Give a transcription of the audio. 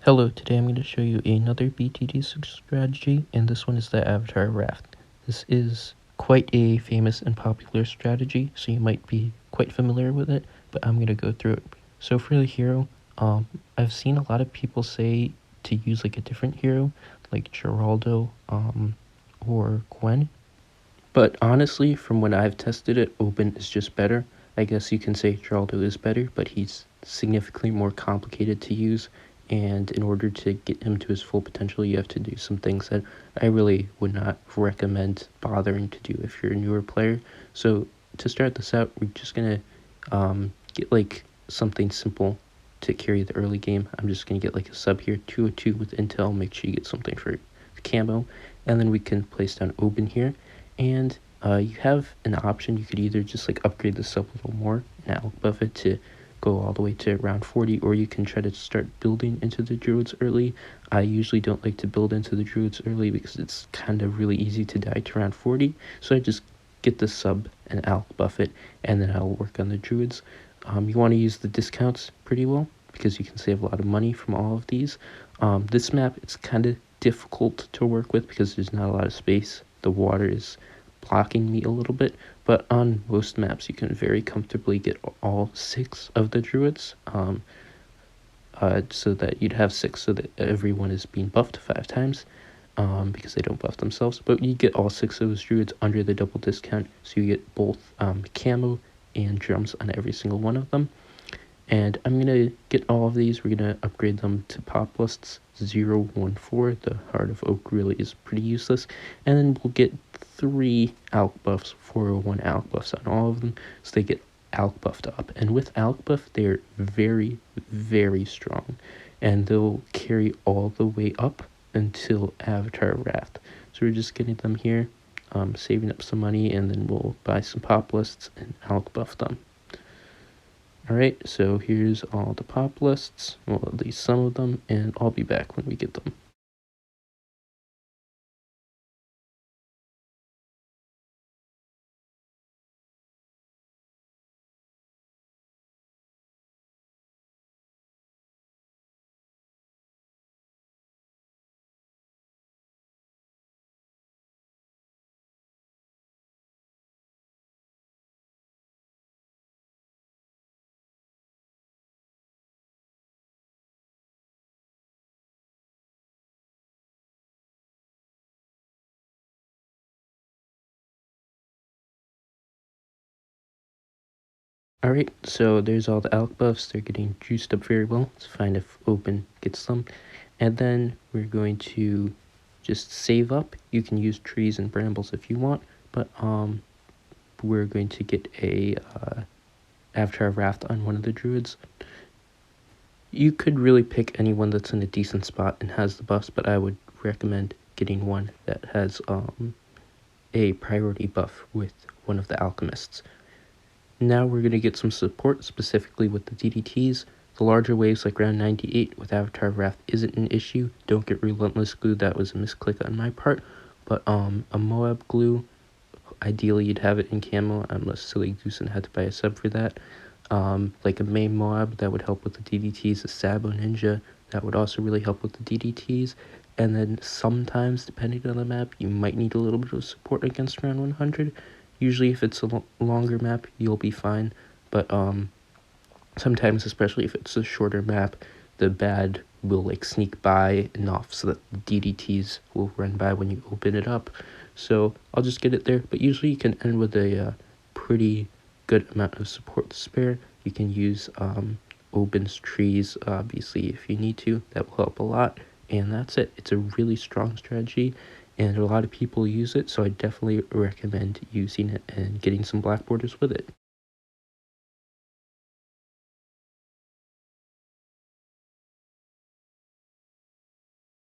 Hello, today I'm going to show you another BTD strategy, and this one is the Avatar Raft. This is quite a famous and popular strategy, so you might be quite familiar with it, but I'm going to go through it. So for the hero, I've seen a lot of people say to use like a different hero, like Geraldo or Gwen. But honestly, from when I've tested it, Open is just better. I guess you can say Geraldo is better, but he's significantly more complicated to use. And in order to get him to his full potential, you have to do some things that I really would not recommend bothering to do if you're a newer player. So to start this out, we're just going to get like something simple to carry the early game. I'm just going to get like a sub here, 202 with intel. Make sure you get something for camo. And then we can place down Open here. And you have an option. You could either just like upgrade the sub a little more and Alec buff it to go all the way to around 40, or you can try to start building into the druids early. I usually don't like to build into the druids early because it's kind of really easy to die to around 40, so I just get the sub and Alec buff it, and then I'll work on the druids. You want to use the discounts pretty well because you can save a lot of money from all of these. This map, it's kind of difficult to work with because there's not a lot of space. The water is blocking me a little bit, but on most maps you can very comfortably get all 6 of the druids, so that you'd have 6 so that everyone is being buffed 5 times, because they don't buff themselves, but you get all 6 of those druids under the double discount, so you get both camo and drums on every single one of them. And I'm going to get all of these. We're going to upgrade them to pop lists 014. The Heart of Oak really is pretty useless. And then we'll get 3 Alc buffs, 401 Alc buffs on all of them, so they get Alc buffed up. And with Alc buff, they're very, very strong. And they'll carry all the way up until Avatar Raft. So we're just getting them here, saving up some money, and then we'll buy some pop lists and Alc buff them. Alright, so here's all the pop lists, well at least some of them, and I'll be back when we get them. Alright, so there's all the Alc buffs. They're getting juiced up very well. Let's find if Open gets them. And then we're going to just save up. You can use trees and brambles if you want, but we're going to get a Avatar Raft on one of the druids. You could really pick anyone that's in a decent spot and has the buffs, but I would recommend getting one that has a priority buff with one of the alchemists. Now we're going to get some support, specifically with the DDTs. The larger waves like round 98 with Avatar Wrath isn't an issue. Don't get Relentless Glue, that was a misclick on my part. But a Moab Glue, ideally you'd have it in camo, unless Silly Goosen had to buy a sub for that. Like a main Moab, that would help with the DDTs. A Sabo Ninja, that would also really help with the DDTs. And then sometimes, depending on the map, you might need a little bit of support against round 100. Usually if it's a longer map, you'll be fine, but sometimes, especially if it's a shorter map, the bad will like sneak by enough so that the DDTs will run by when you open it up. So I'll just get it there, but usually you can end with a pretty good amount of support to spare. You can use Oben's trees, obviously, if you need to. That will help a lot, and that's it. It's a really strong strategy, and a lot of people use it, so I definitely recommend using it and getting some black borders with it.